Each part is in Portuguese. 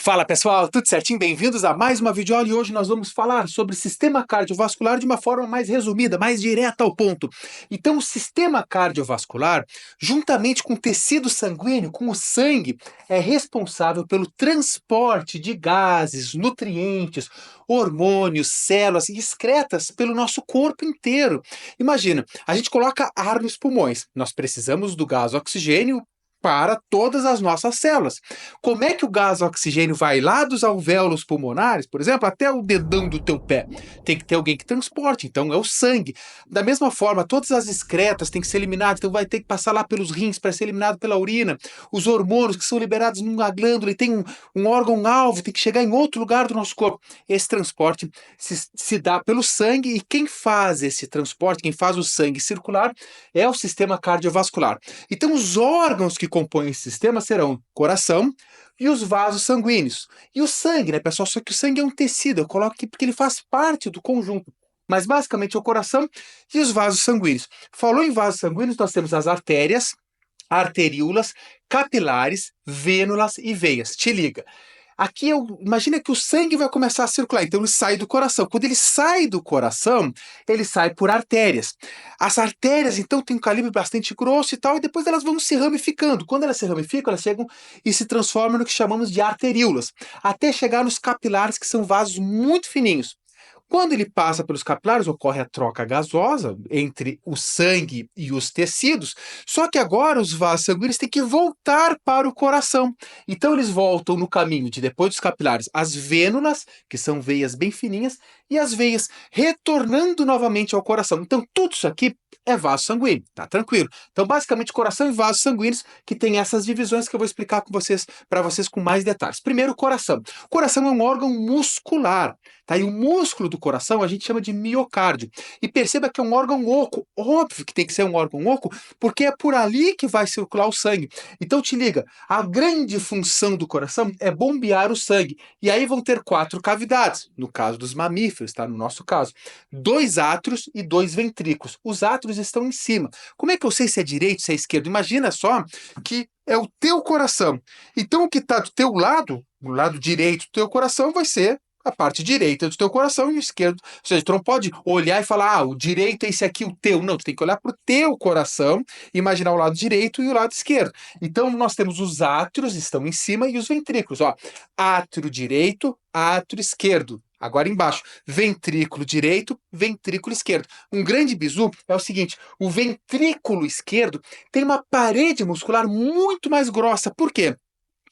Fala pessoal, tudo certinho? Bem-vindos a mais uma videoaula e hoje nós vamos falar sobre sistema cardiovascular de uma forma mais resumida, mais direta ao ponto. Então, o sistema cardiovascular, juntamente com o tecido sanguíneo, com o sangue, é responsável pelo transporte de gases, nutrientes, hormônios, células e excretas pelo nosso corpo inteiro. Imagina, a gente coloca ar nos pulmões, nós precisamos do gás oxigênio para todas as nossas células. Como é que o gás oxigênio vai lá dos alvéolos pulmonares, por exemplo, até o dedão do teu pé? Tem que ter alguém que transporte, então é o sangue. Da mesma forma, todas as excretas têm que ser eliminadas, então vai ter que passar lá pelos rins para ser eliminado pela urina. Os hormônios que são liberados numa glândula e tem um órgão-alvo, tem que chegar em outro lugar do nosso corpo. Esse transporte se dá pelo sangue e quem faz esse transporte, quem faz o sangue circular, é o sistema cardiovascular. Então, os órgãos que compõem esse sistema serão coração e os vasos sanguíneos. E o sangue, né, pessoal? Só que o sangue é um tecido, eu coloco aqui porque ele faz parte do conjunto. Mas basicamente é o coração e os vasos sanguíneos. Falou em vasos sanguíneos, nós temos as artérias, arteríolas, capilares, vênulas e veias. Te liga. Aqui, imagina que o sangue vai começar a circular, então ele sai do coração. Quando ele sai do coração, ele sai por artérias. As artérias, então, têm um calibre bastante grosso e tal, e depois elas vão se ramificando. Quando elas se ramificam, elas chegam e se transformam no que chamamos de arteríolas, até chegar nos capilares, que são vasos muito fininhos. Quando ele passa pelos capilares, ocorre a troca gasosa entre o sangue e os tecidos, só que agora os vasos sanguíneos têm que voltar para o coração. Então eles voltam no caminho de depois dos capilares as vênulas, que são veias bem fininhas, e as veias retornando novamente ao coração. Então tudo isso aqui é vaso sanguíneo, tá tranquilo. Então basicamente coração e vasos sanguíneos que tem essas divisões que eu vou explicar com vocês, para vocês com mais detalhes. Primeiro o coração. O coração é um órgão muscular. Tá? E o músculo do coração a gente chama de miocárdio. E perceba que é um órgão oco. Óbvio que tem que ser um órgão oco, porque é por ali que vai circular o sangue. Então te liga, a grande função do coração é bombear o sangue. E aí vão ter 4 cavidades, no caso dos mamíferos, tá? No nosso caso. 2 átrios e 2 ventrículos. Os átrios estão em cima. Como é que eu sei se é direito, se é esquerdo? Imagina só que é o teu coração. Então o que está do teu lado, do lado direito do teu coração, vai ser a parte direita do teu coração e o esquerdo. Ou seja, tu não pode olhar e falar, o direito é esse aqui, o teu. Não, tu tem que olhar para o teu coração e imaginar o lado direito e o lado esquerdo. Então, nós temos os átrios, estão em cima, e os ventrículos. Ó, átrio direito, átrio esquerdo. Agora embaixo, ventrículo direito, ventrículo esquerdo. Um grande bizu é o seguinte, o ventrículo esquerdo tem uma parede muscular muito mais grossa. Por quê?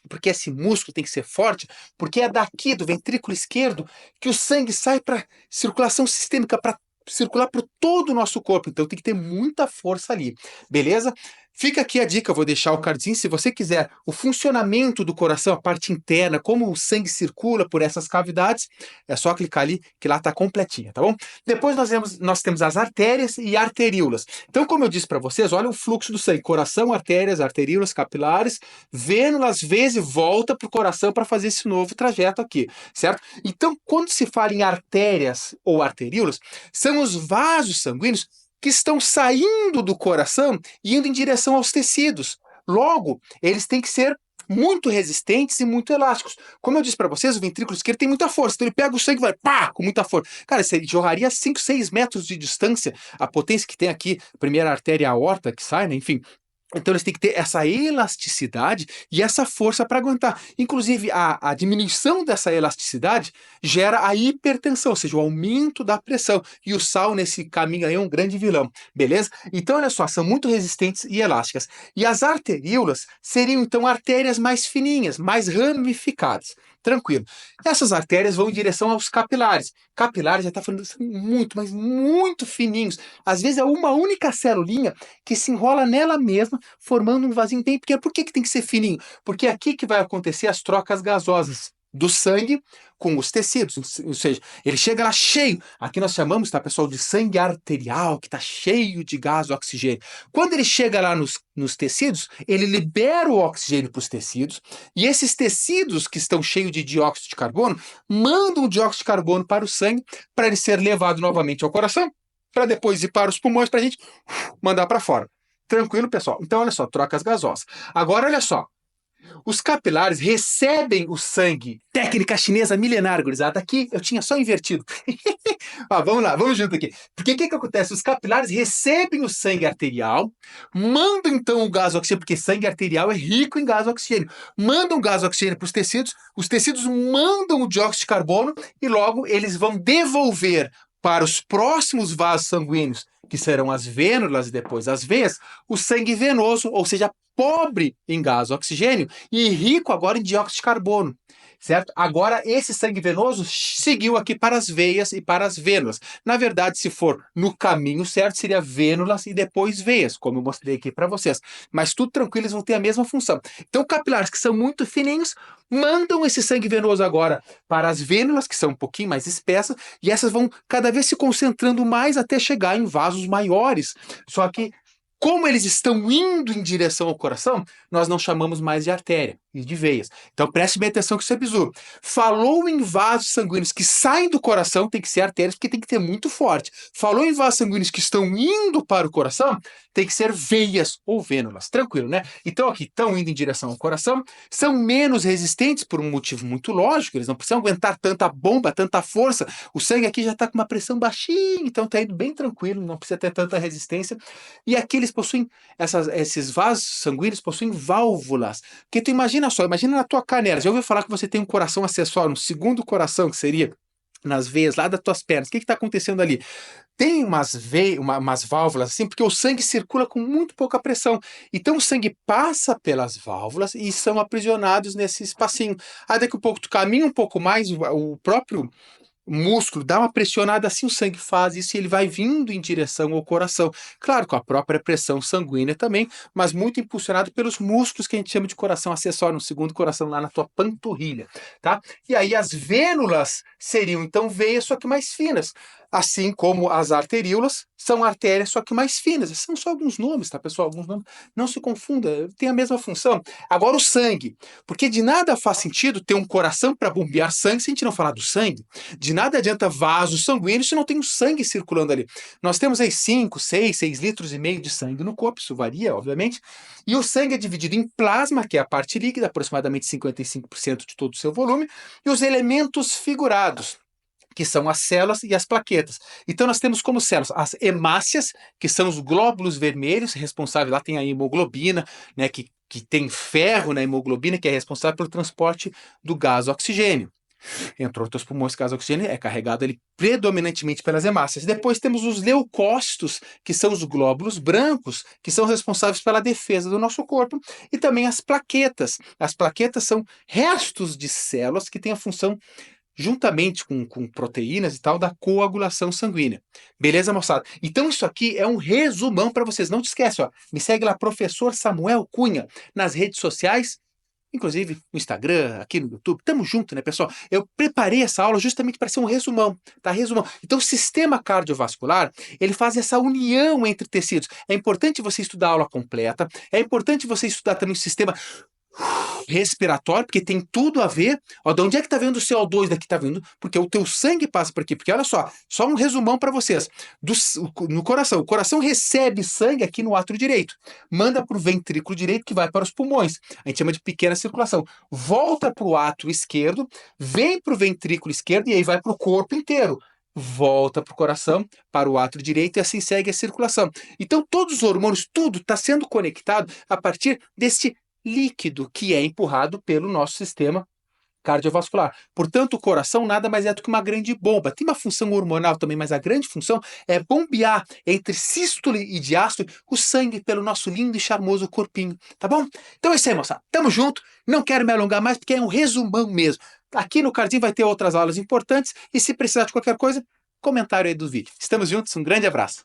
Porque esse músculo tem que ser forte, porque é daqui, do ventrículo esquerdo, que o sangue sai para circulação sistêmica, para circular por todo o nosso corpo. Então tem que ter muita força ali, beleza? Fica aqui a dica, eu vou deixar o cardzinho, se você quiser o funcionamento do coração, a parte interna, como o sangue circula por essas cavidades, é só clicar ali que lá está completinha, tá bom? Depois nós temos as artérias e arteríolas. Então, como eu disse para vocês, olha o fluxo do sangue, coração, artérias, arteríolas, capilares, vênula, às vezes volta para o coração para fazer esse novo trajeto aqui, certo? Então, quando se fala em artérias ou arteríolas, são os vasos sanguíneos que estão saindo do coração e indo em direção aos tecidos. Logo, eles têm que ser muito resistentes e muito elásticos. Como eu disse para vocês, o ventrículo esquerdo tem muita força, então ele pega o sangue e vai pá, com muita força. Cara, você jorraria 5, 6 metros de distância, a potência que tem aqui, a primeira artéria aorta que sai, né? Enfim, então eles têm que ter essa elasticidade e essa força para aguentar. Inclusive, a diminuição dessa elasticidade gera a hipertensão, ou seja, o aumento da pressão. E o sal nesse caminho aí é um grande vilão, beleza? Então, olha só, são muito resistentes e elásticas. E as arteríolas seriam, então, artérias mais fininhas, mais ramificadas. Tranquilo. Essas artérias vão em direção aos capilares. Capilares, já está falando, são muito, mas muito fininhos. Às vezes é uma única celulinha que se enrola nela mesma, formando um vasinho bem pequeno. Por que tem que ser fininho? Porque é aqui que vai acontecer as trocas gasosas do sangue com os tecidos, ou seja, ele chega lá cheio, aqui nós chamamos, tá, pessoal, de sangue arterial, que está cheio de gás, oxigênio. Quando ele chega lá nos tecidos, ele libera o oxigênio para os tecidos, e esses tecidos que estão cheios de dióxido de carbono, mandam o dióxido de carbono para o sangue, para ele ser levado novamente ao coração, para depois ir para os pulmões, para a gente mandar para fora. Tranquilo, pessoal? Então, olha só, trocas gasosas. Agora, olha só. Os capilares recebem o sangue. Técnica chinesa milenar, gurizada. Aqui eu tinha só invertido. Vamos lá, vamos junto aqui. Porque o que acontece? Os capilares recebem o sangue arterial, mandam então o gás oxigênio, porque sangue arterial é rico em gás oxigênio. Mandam o gás oxigênio para os tecidos mandam o dióxido de carbono e logo eles vão devolver para os próximos vasos sanguíneos, que serão as vênulas e depois as veias, o sangue venoso, ou seja, pobre em gás oxigênio e rico agora em dióxido de carbono, certo? Agora, esse sangue venoso seguiu aqui para as veias e para as vênulas. Na verdade, se for no caminho certo, seria vênulas e depois veias, como eu mostrei aqui para vocês. Mas tudo tranquilo, eles vão ter a mesma função. Então, capilares que são muito fininhos, mandam esse sangue venoso agora para as vênulas, que são um pouquinho mais espessas, e essas vão cada vez se concentrando mais até chegar em vasos maiores. Só que como eles estão indo em direção ao coração, nós não chamamos mais de artéria e de veias. Então preste bem atenção que isso é bizu. Falou em vasos sanguíneos que saem do coração, tem que ser artérias, porque tem que ter muito forte. Falou em vasos sanguíneos que estão indo para o coração, tem que ser veias ou vênulas. Tranquilo, né? Então aqui estão indo em direção ao coração, são menos resistentes por um motivo muito lógico, eles não precisam aguentar tanta bomba, tanta força. O sangue aqui já está com uma pressão baixinha, então está indo bem tranquilo, não precisa ter tanta resistência. E aqui eles possuem, esses vasos sanguíneos possuem válvulas. Porque tu imagina só, imagina na tua canela, já ouviu falar que você tem um coração acessório, um segundo coração, que seria nas veias lá das tuas pernas. O que está acontecendo ali? Tem umas válvulas assim, porque o sangue circula com muito pouca pressão. Então o sangue passa pelas válvulas e são aprisionados nesse espacinho. Aí daqui a pouco tu caminha um pouco mais, o próprio músculo dá uma pressionada assim, o sangue faz isso e ele vai vindo em direção ao coração. Claro, com a própria pressão sanguínea também, mas muito impulsionado pelos músculos que a gente chama de coração acessório, um segundo coração lá na tua panturrilha, tá? E aí as vênulas seriam então veias, só que mais finas. Assim como as arteríolas são artérias, só que mais finas. São só alguns nomes, tá, pessoal? Alguns nomes. Não se confunda, tem a mesma função. Agora o sangue, porque de nada faz sentido ter um coração para bombear sangue se a gente não falar do sangue. De nada adianta vasos sanguíneos se não tem o sangue circulando ali. Nós temos aí 5, 6 litros e meio de sangue no corpo, isso varia, obviamente. E o sangue é dividido em plasma, que é a parte líquida, aproximadamente 55% de todo o seu volume, e os elementos figurados, que são as células e as plaquetas. Então nós temos como células as hemácias, que são os glóbulos vermelhos, responsáveis, lá tem a hemoglobina, né, que tem ferro na hemoglobina, que é responsável pelo transporte do gás oxigênio. Entre outros pulmões, gás oxigênio é carregado ali predominantemente pelas hemácias. Depois temos os leucócitos, que são os glóbulos brancos, que são responsáveis pela defesa do nosso corpo, e também as plaquetas. As plaquetas são restos de células que têm a função juntamente com proteínas e tal, da coagulação sanguínea. Beleza, moçada? Então isso aqui é um resumão para vocês. Não te esquece, ó, me segue lá, Professor Samuel Cunha, nas redes sociais, inclusive no Instagram, aqui no YouTube. Tamo junto, né, pessoal? Eu preparei essa aula justamente para ser um resumão, tá? Resumão. Então, o sistema cardiovascular, ele faz essa união entre tecidos. É importante você estudar a aula completa, é importante você estudar também o sistema respiratório, porque tem tudo a ver. Ó, de onde é que tá vendo o CO2 daqui? Tá vindo porque o teu sangue passa por aqui. Porque olha só um resumão para vocês. No coração. O coração recebe sangue aqui no átrio direito. Manda para o ventrículo direito, que vai para os pulmões. A gente chama de pequena circulação. Volta para o átrio esquerdo, vem para o ventrículo esquerdo e aí vai para o corpo inteiro. Volta para o coração, para o átrio direito e assim segue a circulação. Então todos os hormônios, tudo está sendo conectado a partir deste líquido que é empurrado pelo nosso sistema cardiovascular. Portanto, o coração nada mais é do que uma grande bomba. Tem uma função hormonal também, mas a grande função é bombear entre sístole e diástole o sangue pelo nosso lindo e charmoso corpinho, tá bom? Então é isso aí, moçada. Tamo junto. Não quero me alongar mais porque é um resumão mesmo. Aqui no Cardinho vai ter outras aulas importantes e se precisar de qualquer coisa, comentário aí do vídeo. Estamos juntos, um grande abraço.